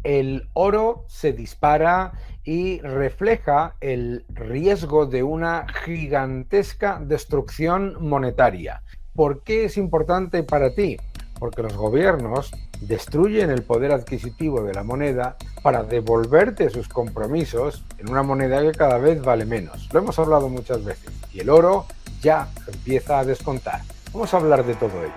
el oro se dispara y refleja el riesgo de una gigantesca destrucción monetaria. ¿Por qué es importante para ti? Porque los gobiernos destruyen el poder adquisitivo de la moneda para devolverte sus compromisos en una moneda que cada vez vale menos. Lo hemos hablado muchas veces y el oro ya empieza a descontar. Vamos a hablar de todo ello.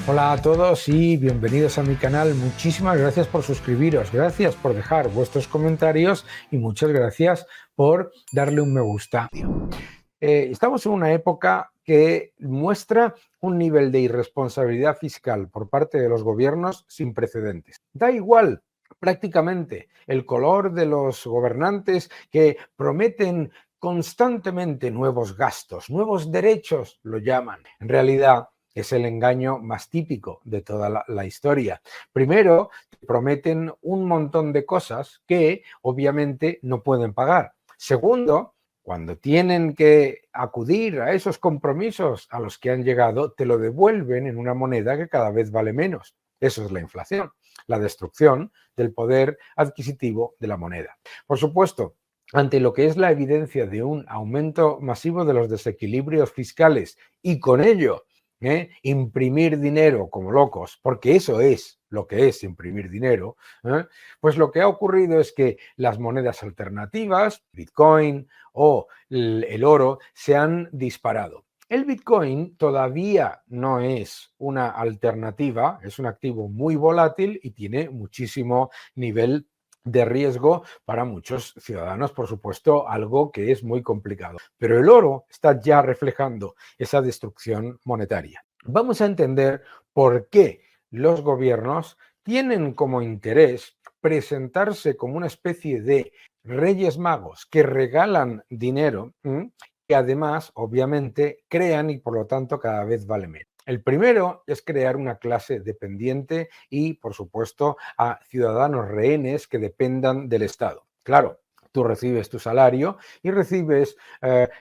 Hola a todos y bienvenidos a mi canal. Muchísimas gracias por suscribiros, gracias por dejar vuestros comentarios y muchas gracias por darle un me gusta. Estamos en una época que muestra un nivel de irresponsabilidad fiscal por parte de los gobiernos sin precedentes. Da igual prácticamente el color de los gobernantes que prometen constantemente nuevos gastos, nuevos derechos, lo llaman. En realidad, es el engaño más típico de toda la historia. Primero, te prometen un montón de cosas que obviamente no pueden pagar. Segundo, cuando tienen que acudir a esos compromisos a los que han llegado, te lo devuelven en una moneda que cada vez vale menos. Eso es la inflación, la destrucción del poder adquisitivo de la moneda. Por supuesto, ante lo que es la evidencia de un aumento masivo de los desequilibrios fiscales y con ello imprimir dinero como locos, porque eso es lo que es imprimir dinero, pues lo que ha ocurrido es que las monedas alternativas, Bitcoin o el oro, se han disparado. El Bitcoin todavía no es una alternativa, es un activo muy volátil y tiene muchísimo nivel de riesgo para muchos ciudadanos, por supuesto, algo que es muy complicado. Pero el oro está ya reflejando esa destrucción monetaria. Vamos a entender por qué los gobiernos tienen como interés presentarse como una especie de reyes magos que regalan dinero, que además, obviamente, crean y por lo tanto cada vez vale menos. El primero es crear una clase dependiente y, por supuesto, a ciudadanos rehenes que dependan del Estado. Claro, tú recibes tu salario y recibes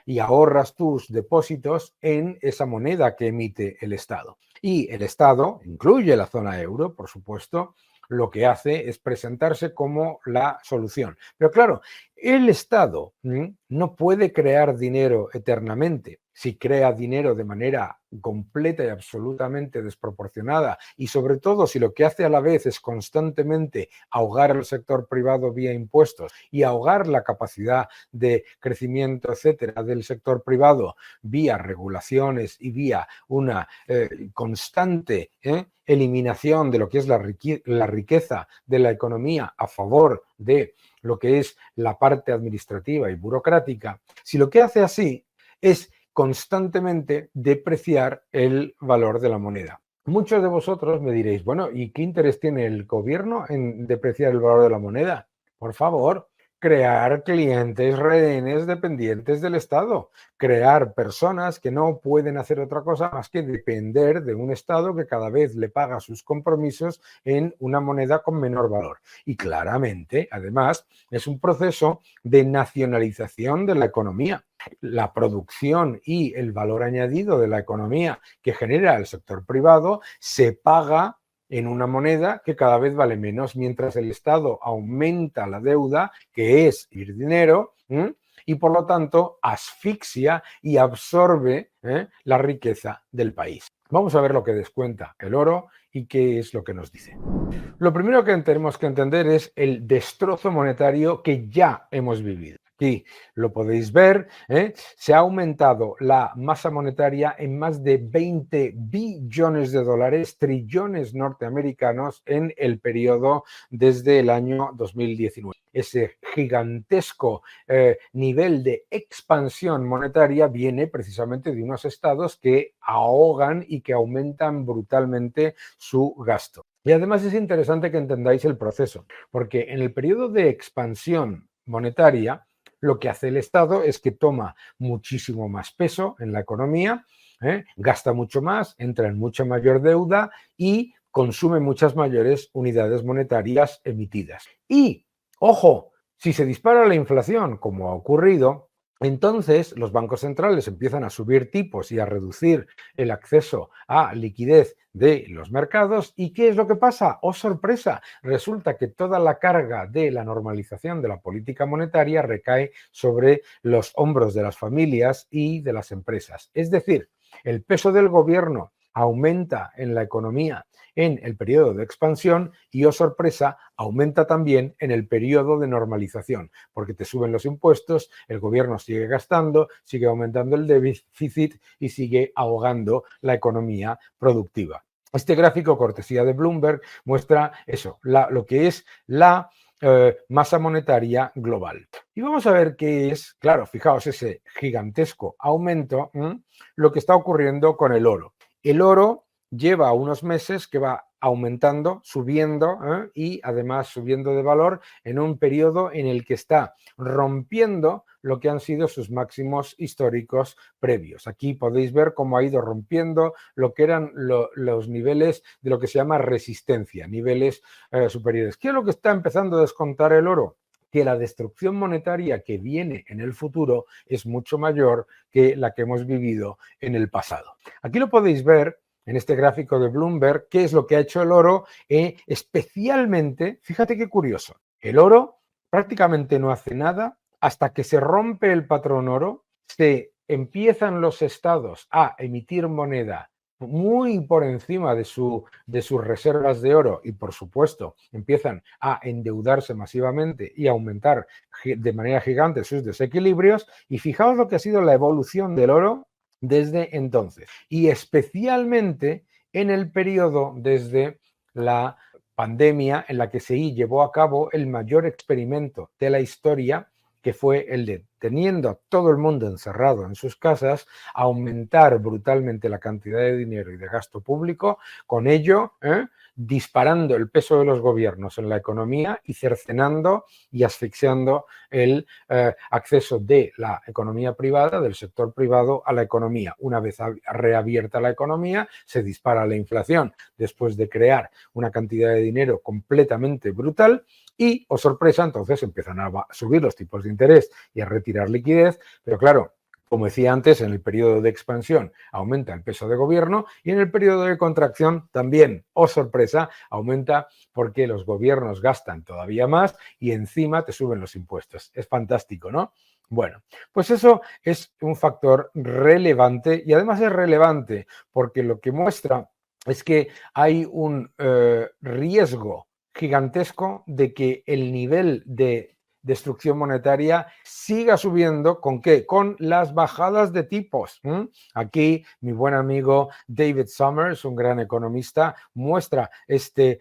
y ahorras tus depósitos en esa moneda que emite el Estado. Y el Estado, incluye la zona euro, por supuesto, lo que hace es presentarse como la solución. Pero claro, el Estado no puede crear dinero eternamente. Si crea dinero de manera completa y absolutamente desproporcionada y sobre todo si lo que hace a la vez es constantemente ahogar al sector privado vía impuestos y ahogar la capacidad de crecimiento, etcétera, del sector privado vía regulaciones y vía una constante eliminación de lo que es la riqueza de la economía a favor de lo que es la parte administrativa y burocrática, si lo que hace así es constantemente depreciar el valor de la moneda. Muchos de vosotros me diréis, bueno, ¿y qué interés tiene el gobierno en depreciar el valor de la moneda? Por favor, crear clientes rehenes dependientes del Estado, crear personas que no pueden hacer otra cosa más que depender de un Estado que cada vez le paga sus compromisos en una moneda con menor valor. Y claramente, además, es un proceso de nacionalización de la economía. La producción y el valor añadido de la economía que genera el sector privado se paga en una moneda que cada vez vale menos, mientras el Estado aumenta la deuda, que es ir dinero, y por lo tanto asfixia y absorbe la riqueza del país. Vamos a ver lo que descuenta el oro y qué es lo que nos dice. Lo primero que tenemos que entender es el destrozo monetario que ya hemos vivido. Aquí lo podéis ver, se ha aumentado la masa monetaria en más de 20 billones de dólares, trillones norteamericanos en el periodo desde el año 2019. Ese gigantesco nivel de expansión monetaria viene precisamente de unos estados que ahogan y que aumentan brutalmente su gasto. Y además es interesante que entendáis el proceso, porque en el periodo de expansión monetaria, lo que hace el Estado es que toma muchísimo más peso en la economía, gasta mucho más, entra en mucha mayor deuda y consume muchas mayores unidades monetarias emitidas. Y, ojo, si se dispara la inflación, como ha ocurrido, Entonces, los bancos centrales empiezan a subir tipos y a reducir el acceso a liquidez de los mercados. ¿Y qué es lo que pasa? ¡Oh, sorpresa! Resulta que toda la carga de la normalización de la política monetaria recae sobre los hombros de las familias y de las empresas. Es decir, el peso del gobierno aumenta en la economía en el periodo de expansión y, oh sorpresa, aumenta también en el periodo de normalización, porque te suben los impuestos, el gobierno sigue gastando, sigue aumentando el déficit y sigue ahogando la economía productiva. Este gráfico, cortesía de Bloomberg, muestra eso, lo que es la masa monetaria global. Y vamos a ver qué es, claro, fijaos ese gigantesco aumento, lo que está ocurriendo con el oro. El oro lleva unos meses que va aumentando, subiendo y además subiendo de valor en un periodo en el que está rompiendo lo que han sido sus máximos históricos previos. Aquí podéis ver cómo ha ido rompiendo lo que eran los niveles de lo que se llama resistencia, niveles superiores. ¿Qué es lo que está empezando a descontar el oro? Que la destrucción monetaria que viene en el futuro es mucho mayor que la que hemos vivido en el pasado. Aquí lo podéis ver en este gráfico de Bloomberg, qué es lo que ha hecho el oro, especialmente, fíjate qué curioso, el oro prácticamente no hace nada hasta que se rompe el patrón oro, se empiezan los estados a emitir moneda muy por encima de sus reservas de oro y, por supuesto, empiezan a endeudarse masivamente y a aumentar de manera gigante sus desequilibrios. Y fijaos lo que ha sido la evolución del oro desde entonces, y especialmente en el periodo desde la pandemia en la que se llevó a cabo el mayor experimento de la historia, que fue el de, teniendo a todo el mundo encerrado en sus casas, aumentar brutalmente la cantidad de dinero y de gasto público, con ello disparando el peso de los gobiernos en la economía y cercenando y asfixiando el acceso de la economía privada, del sector privado, a la economía. Una vez reabierta la economía, se dispara la inflación después de crear una cantidad de dinero completamente brutal y, oh sorpresa, entonces empiezan a subir los tipos de interés y a retirar liquidez, pero claro, como decía antes, en el periodo de expansión aumenta el peso de gobierno y en el periodo de contracción también, oh sorpresa, aumenta porque los gobiernos gastan todavía más y encima te suben los impuestos. Es fantástico, ¿no? Bueno, pues eso es un factor relevante y además es relevante porque lo que muestra es que hay un riesgo gigantesco de que el nivel de destrucción monetaria siga subiendo. ¿Con qué? Con las bajadas de tipos. Aquí mi buen amigo David Summers, un gran economista, muestra este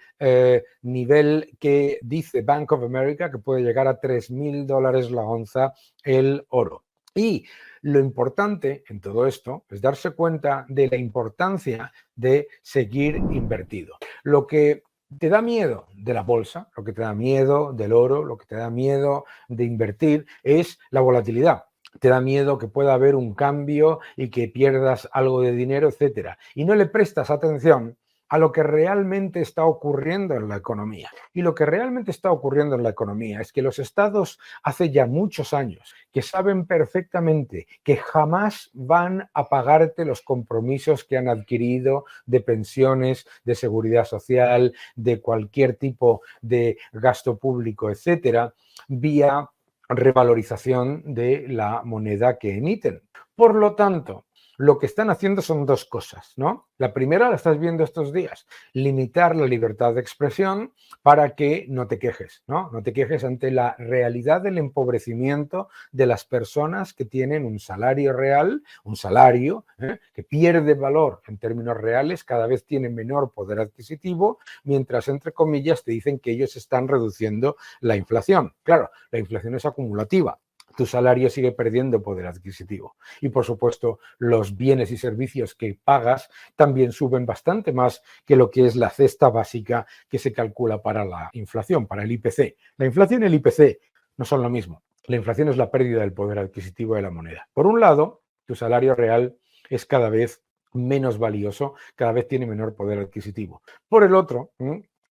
nivel que dice Bank of America que puede llegar a $3,000 la onza el oro. Y lo importante en todo esto es darse cuenta de la importancia de seguir invertido. Lo que te da miedo de la bolsa, lo que te da miedo del oro, lo que te da miedo de invertir es la volatilidad. Te da miedo que pueda haber un cambio y que pierdas algo de dinero, etcétera. Y no le prestas atención a lo que realmente está ocurriendo en la economía. Y lo que realmente está ocurriendo en la economía es que los estados hace ya muchos años que saben perfectamente que jamás van a pagarte los compromisos que han adquirido de pensiones, de seguridad social, de cualquier tipo de gasto público, etcétera, vía revalorización de la moneda que emiten. Por lo tanto, lo que están haciendo son dos cosas, ¿no? La primera la estás viendo estos días, limitar la libertad de expresión para que no te quejes, ¿no? No te quejes ante la realidad del empobrecimiento de las personas que tienen un salario real, un salario que pierde valor en términos reales, cada vez tiene menor poder adquisitivo, mientras, entre comillas, te dicen que ellos están reduciendo la inflación. Claro, la inflación es acumulativa. Tu salario sigue perdiendo poder adquisitivo. Y, por supuesto, los bienes y servicios que pagas también suben bastante más que lo que es la cesta básica que se calcula para la inflación, para el IPC. La inflación y el IPC no son lo mismo. La inflación es la pérdida del poder adquisitivo de la moneda. Por un lado, tu salario real es cada vez menos valioso, cada vez tiene menor poder adquisitivo. Por el otro,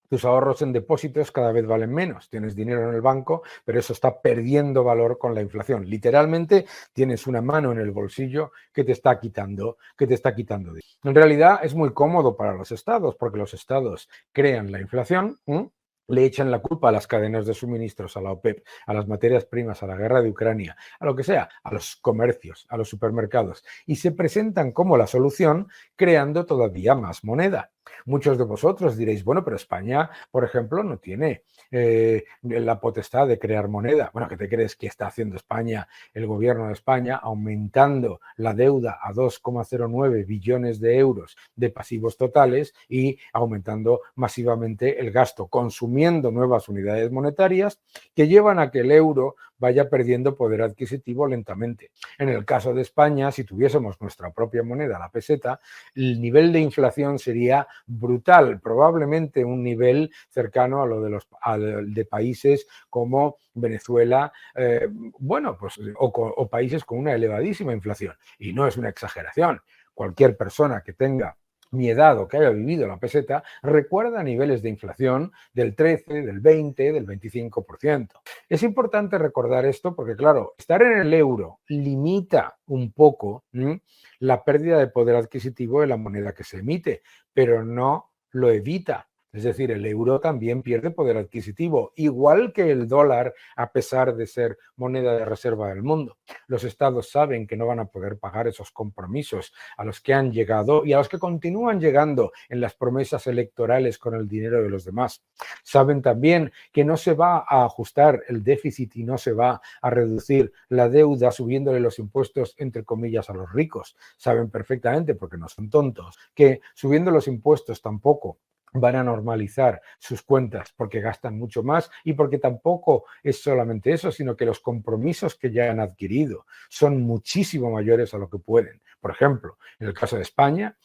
tus ahorros en depósitos cada vez valen menos. Tienes dinero en el banco, pero eso está perdiendo valor con la inflación. Literalmente tienes una mano en el bolsillo que te está quitando dinero. En realidad es muy cómodo para los estados, porque los estados crean la inflación, le echan la culpa a las cadenas de suministros, a la OPEP, a las materias primas, a la guerra de Ucrania, a lo que sea, a los comercios, a los supermercados, y se presentan como la solución creando todavía más moneda. Muchos de vosotros diréis, bueno, pero España, por ejemplo, no tiene la potestad de crear moneda. Bueno, ¿qué te crees que está haciendo España, el gobierno de España, aumentando la deuda a 2,09 billones de euros de pasivos totales y aumentando masivamente el gasto, consumiendo nuevas unidades monetarias que llevan a que el euro vaya perdiendo poder adquisitivo lentamente? En el caso de España, si tuviésemos nuestra propia moneda, la peseta, el nivel de inflación sería brutal, probablemente un nivel cercano a lo de países como Venezuela, o países con una elevadísima inflación. Y no es una exageración. Cualquier persona que tenga mi edad o que haya vivido la peseta recuerda niveles de inflación del 13, del 20, del 25%. Es importante recordar esto porque, claro, estar en el euro limita un poco la pérdida de poder adquisitivo de la moneda que se emite, pero no lo evita. Es decir, el euro también pierde poder adquisitivo, igual que el dólar, a pesar de ser moneda de reserva del mundo. Los estados saben que no van a poder pagar esos compromisos a los que han llegado y a los que continúan llegando en las promesas electorales con el dinero de los demás. Saben también que no se va a ajustar el déficit y no se va a reducir la deuda subiéndole los impuestos, entre comillas, a los ricos. Saben perfectamente, porque no son tontos, que subiendo los impuestos tampoco van a normalizar sus cuentas porque gastan mucho más y porque tampoco es solamente eso, sino que los compromisos que ya han adquirido son muchísimo mayores a lo que pueden. Por ejemplo, en el caso de España,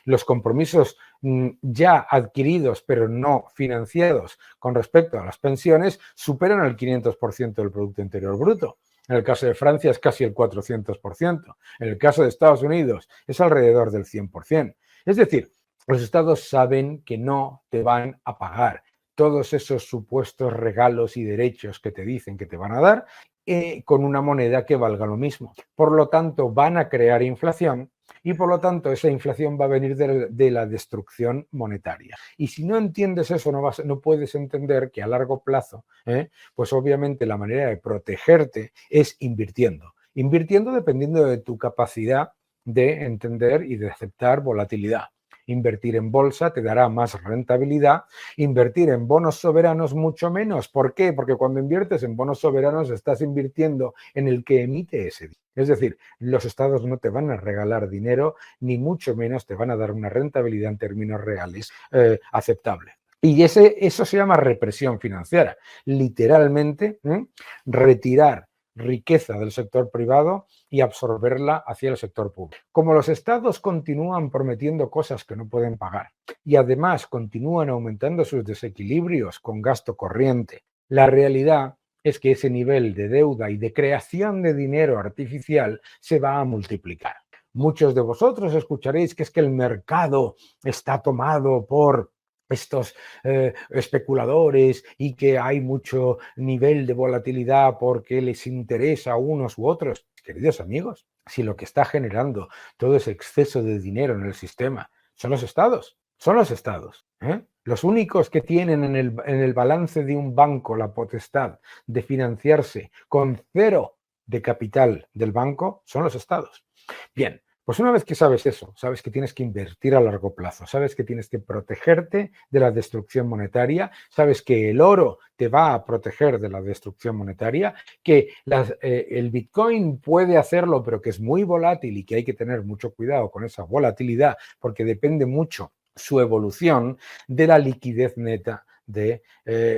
los compromisos ya adquiridos pero no financiados con respecto a las pensiones superan el 500% del Producto Interior Bruto. En el caso de Francia es casi el 400%. En el caso de Estados Unidos es alrededor del 100%. Es decir, los estados saben que no te van a pagar todos esos supuestos regalos y derechos que te dicen que te van a dar con una moneda que valga lo mismo. Por lo tanto, van a crear inflación y por lo tanto esa inflación va a venir de la destrucción monetaria. Y si no entiendes eso, no puedes entender que a largo plazo, pues obviamente la manera de protegerte es invirtiendo. Invirtiendo dependiendo de tu capacidad de entender y de aceptar volatilidad. Invertir en bolsa te dará más rentabilidad, invertir en bonos soberanos mucho menos. ¿Por qué? Porque cuando inviertes en bonos soberanos estás invirtiendo en el que emite ese dinero. Es decir, los estados no te van a regalar dinero, ni mucho menos te van a dar una rentabilidad en términos reales aceptable. Y eso se llama represión financiera. Literalmente, retirar riqueza del sector privado y absorberla hacia el sector público. Como los estados continúan prometiendo cosas que no pueden pagar y además continúan aumentando sus desequilibrios con gasto corriente, la realidad es que ese nivel de deuda y de creación de dinero artificial se va a multiplicar. Muchos de vosotros escucharéis que es que el mercado está tomado por estos especuladores y que hay mucho nivel de volatilidad porque les interesa a unos u otros. Queridos amigos, si lo que está generando todo ese exceso de dinero en el sistema son los estados, Los únicos que tienen en el balance de un banco la potestad de financiarse con cero de capital del banco son los estados. Bien, pues una vez que sabes eso, sabes que tienes que invertir a largo plazo, sabes que tienes que protegerte de la destrucción monetaria, sabes que el oro te va a proteger de la destrucción monetaria, que el Bitcoin puede hacerlo, pero que es muy volátil y que hay que tener mucho cuidado con esa volatilidad porque depende mucho su evolución de la liquidez neta de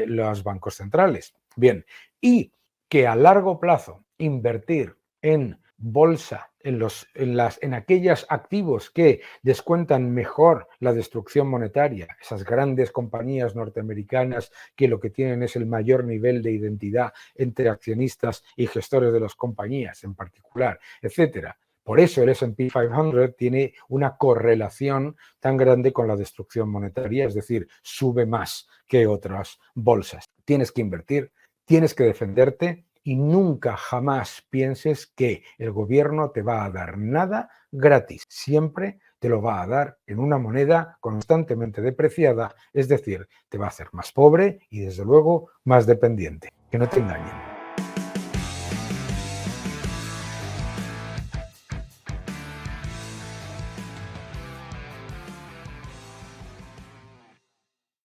los bancos centrales. Bien, y que a largo plazo invertir en bolsa, en aquellos activos que descuentan mejor la destrucción monetaria, esas grandes compañías norteamericanas que lo que tienen es el mayor nivel de identidad entre accionistas y gestores de las compañías en particular, etcétera, Por eso el S&P 500 tiene una correlación tan grande con la destrucción monetaria, es decir, sube más que otras bolsas. Tienes que invertir, tienes que defenderte y nunca jamás pienses que el gobierno te va a dar nada gratis. Siempre te lo va a dar en una moneda constantemente depreciada, es decir, te va a hacer más pobre y desde luego más dependiente. Que no te engañen.